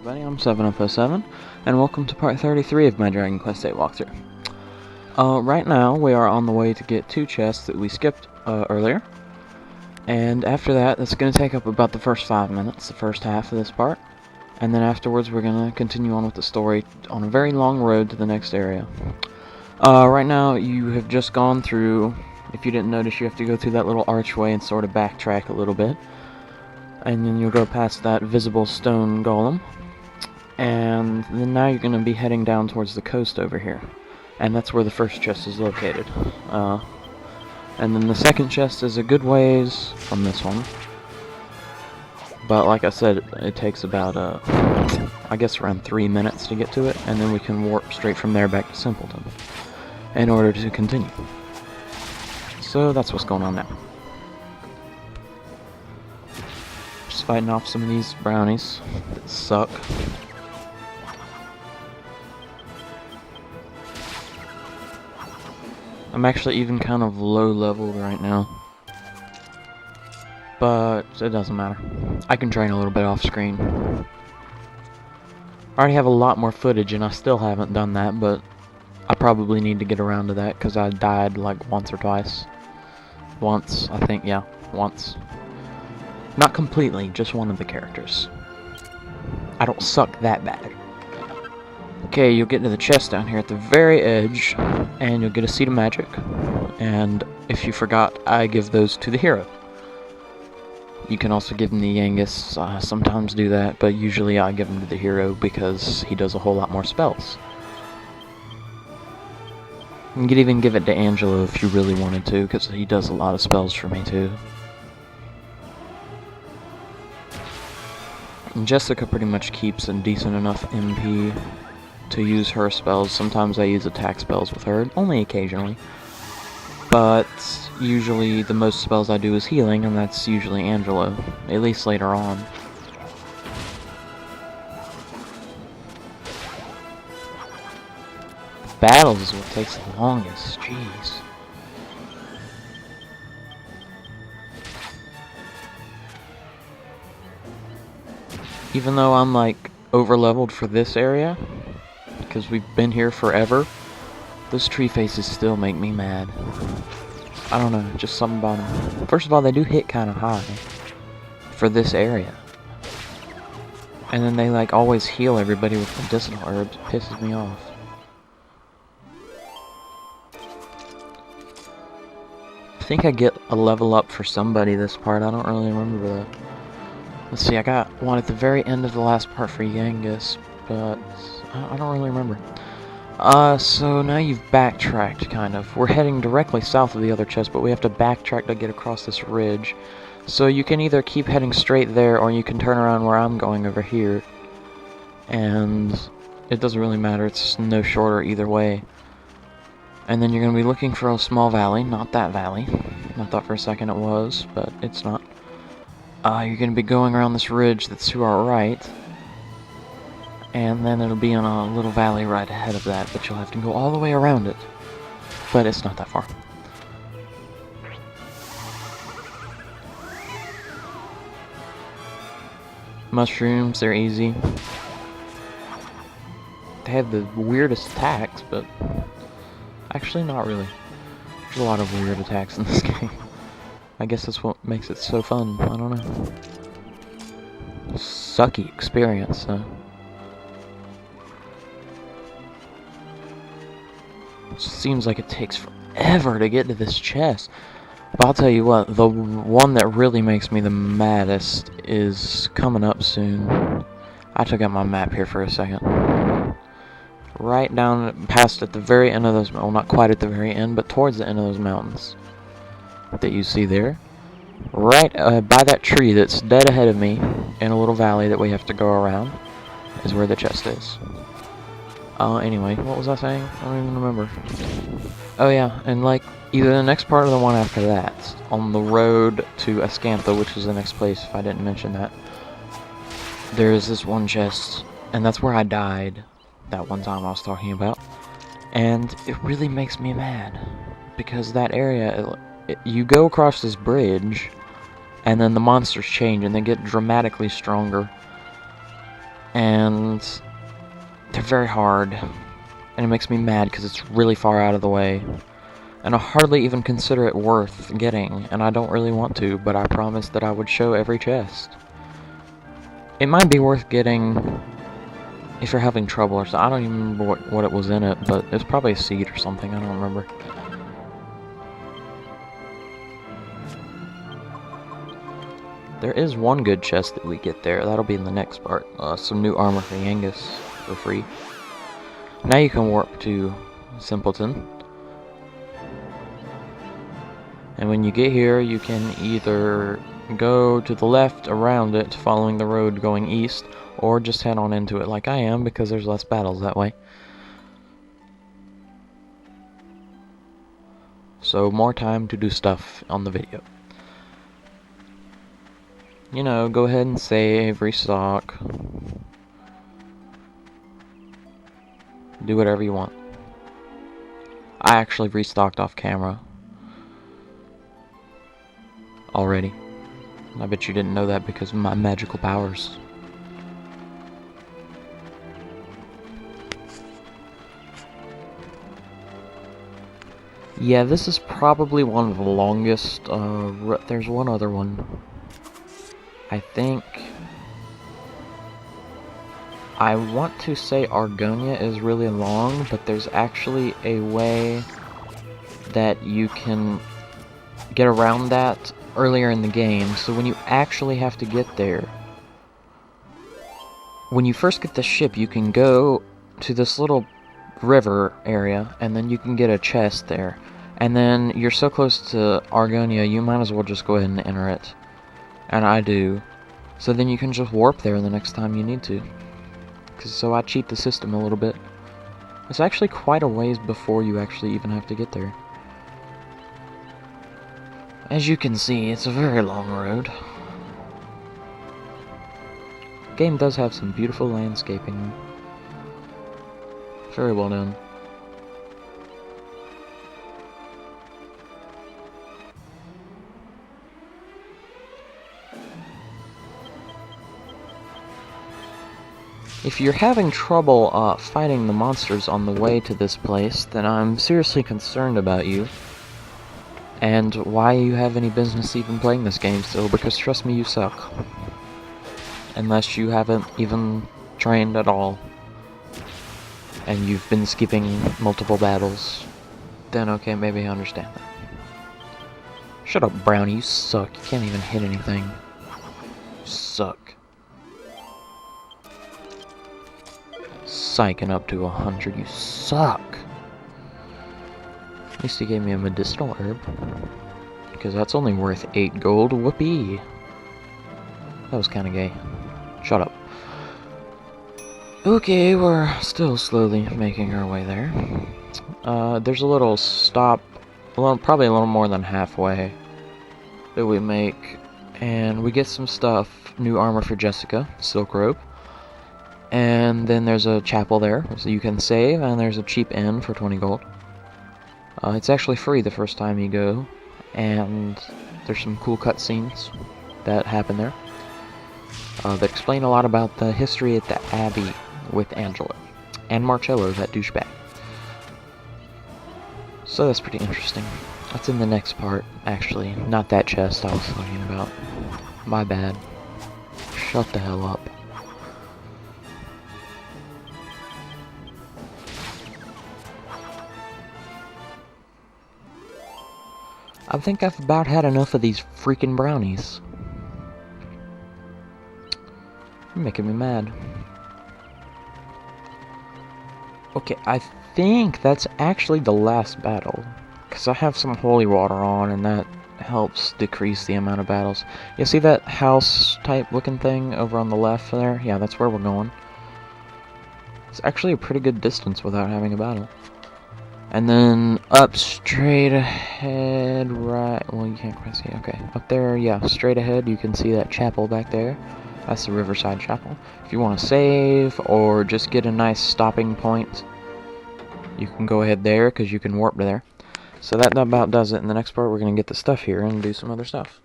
everybody, I'm 707, and welcome to part 33 of my Dragon Quest VIII walkthrough. Right now, we are on the way to get two chests that we skipped earlier, and after that, it's going to take up about the first 5 minutes, the first half of this part, and then afterwards we're going to continue on with the story on a very long road to the next area. Right now, you have just gone through, if you didn't notice, you have to go through that little archway and sort of backtrack a little bit, and then you'll go past that visible stone golem. And then now you're going to be heading down towards the coast over here. And that's where the first chest is located. And then the second chest is a good ways from this one. But like I said, it takes about, I guess around 3 minutes to get to it. And then we can warp straight from there back to Simpleton in order to continue. So that's what's going on now. Just fighting off some of these brownies that suck. I'm actually even kind of low leveled right now, but it doesn't matter. I can train a little bit off screen. I already have a lot more footage and I still haven't done that, but I probably need to get around to that because I died like once or twice. Once, I think, yeah, once. Not completely, just one of the characters. I don't suck that bad. Okay, you'll get to the chest down here at the very edge, and you'll get a seed of magic. And if you forgot, I give those to the hero. You can also give them the Yangus. I sometimes do that, but usually I give them to the hero because he does a whole lot more spells. You could even give it to Angelo if you really wanted to, because he does a lot of spells for me too. And Jessica pretty much keeps a decent enough MP to use her spells. Sometimes I use attack spells with her, only occasionally. But usually the most spells I do is healing, and that's usually Angelo, at least later on. Battles is what takes the longest, jeez. Even though I'm like over-leveled for this area, because we've been here forever, those tree faces still make me mad. I don't know, just something about them. First of all, they do hit kind of high for this area. And then they like always heal everybody with medicinal herbs. It pisses me off. I think I get a level up for somebody this part. I don't really remember that. Let's see, I got one at the very end of the last part for Yangus, but I don't really remember. So now you've backtracked, kind of. We're heading directly south of the other chest, but we have to backtrack to get across this ridge. So you can either keep heading straight there, or you can turn around where I'm going over here. And it doesn't really matter, it's no shorter either way. And then you're going to be looking for a small valley, not that valley. I thought for a second it was, but it's not. You're going to be going around this ridge that's to our right. And then it'll be in a little valley right ahead of that, but you'll have to go all the way around it. But it's not that far. Mushrooms, they're easy. They have the weirdest attacks, but actually not really. There's a lot of weird attacks in this game. I guess that's what makes it so fun. I don't know. Sucky experience, though. Seems like it takes forever to get to this chest. But I'll tell you what, the one that really makes me the maddest is coming up soon. I took out my map here for a second. Right down past at the very end of those, well, not quite at the very end, but towards the end of those mountains that you see there. Right by that tree that's dead ahead of me, in a little valley that we have to go around, is where the chest is. Anyway, what was I saying? I don't even remember. Oh yeah, and like, either the next part or the one after that, on the road to Ascantha, which is the next place, if I didn't mention that, there is this one chest, and that's where I died, that one time I was talking about, and it really makes me mad, because that area, you go across this bridge, and then the monsters change, and they get dramatically stronger. and they're very hard, and it makes me mad because it's really far out of the way, and I hardly even consider it worth getting, and I don't really want to, but I promised that I would show every chest. It might be worth getting if you're having trouble or something. I don't even remember what it was in it, but it was probably a seed or something, I don't remember. There is one good chest that we get there. That'll be in the next part. Some new armor for Yangus for free. Now you can warp to Simpleton. And when you get here, you can either go to the left around it, following the road going east, or just head on into it like I am, because there's less battles that way. So more time to do stuff on the video. You know, go ahead and save, restock, do whatever you want. I actually restocked off camera already. I bet you didn't know that because of my magical powers. Yeah, this is probably one of the longest. There's one other one. I think I want to say Argonia is really long, but there's actually a way that you can get around that earlier in the game. So when you actually have to get there, when you first get the ship, you can go to this little river area, and then you can get a chest there. And then you're so close to Argonia, you might as well just go ahead and enter it. And I do. So then you can just warp there the next time you need to. So I cheat the system a little bit. It's actually quite a ways before you actually even have to get there. As you can see, it's a very long road. The game does have some beautiful landscaping. Very well done. If you're having trouble fighting the monsters on the way to this place, then I'm seriously concerned about you. And why you have any business even playing this game still, because trust me, you suck. Unless you haven't even trained at all, and you've been skipping multiple battles, then okay, maybe I understand that. Shut up, Brownie, you suck. You can't even hit anything. You suck. Psyching up to 100, you suck. At least he gave me a medicinal herb, because that's only worth 8 gold. Whoopee. That was kinda gay. Shut up. Okay, we're still slowly making our way there. There's a little stop, probably a little more than halfway, that we make, and we get some stuff. New armor for Jessica, silk robe. And then there's a chapel there, so you can save, and there's a cheap inn for 20 gold. It's actually free the first time you go, and there's some cool cutscenes that happen there that explain a lot about the history at the Abbey with Angela, and Marcello, that douchebag. So that's pretty interesting. That's in the next part, actually, not that chest I was talking about. My bad. Shut the hell up. I think I've about had enough of these freaking brownies. You're making me mad. Okay, I think that's actually the last battle, because I have some holy water on, and that helps decrease the amount of battles. You see that house type looking thing over on the left there? Yeah, that's where we're going. It's actually a pretty good distance without having a battle. And then up straight ahead, right, well you can't quite see, okay. Up there, yeah, straight ahead, you can see that chapel back there. That's the Riverside Chapel. If you want to save, or just get a nice stopping point, you can go ahead there, because you can warp to there. So that about does it. In the next part, we're going to get the stuff here and do some other stuff.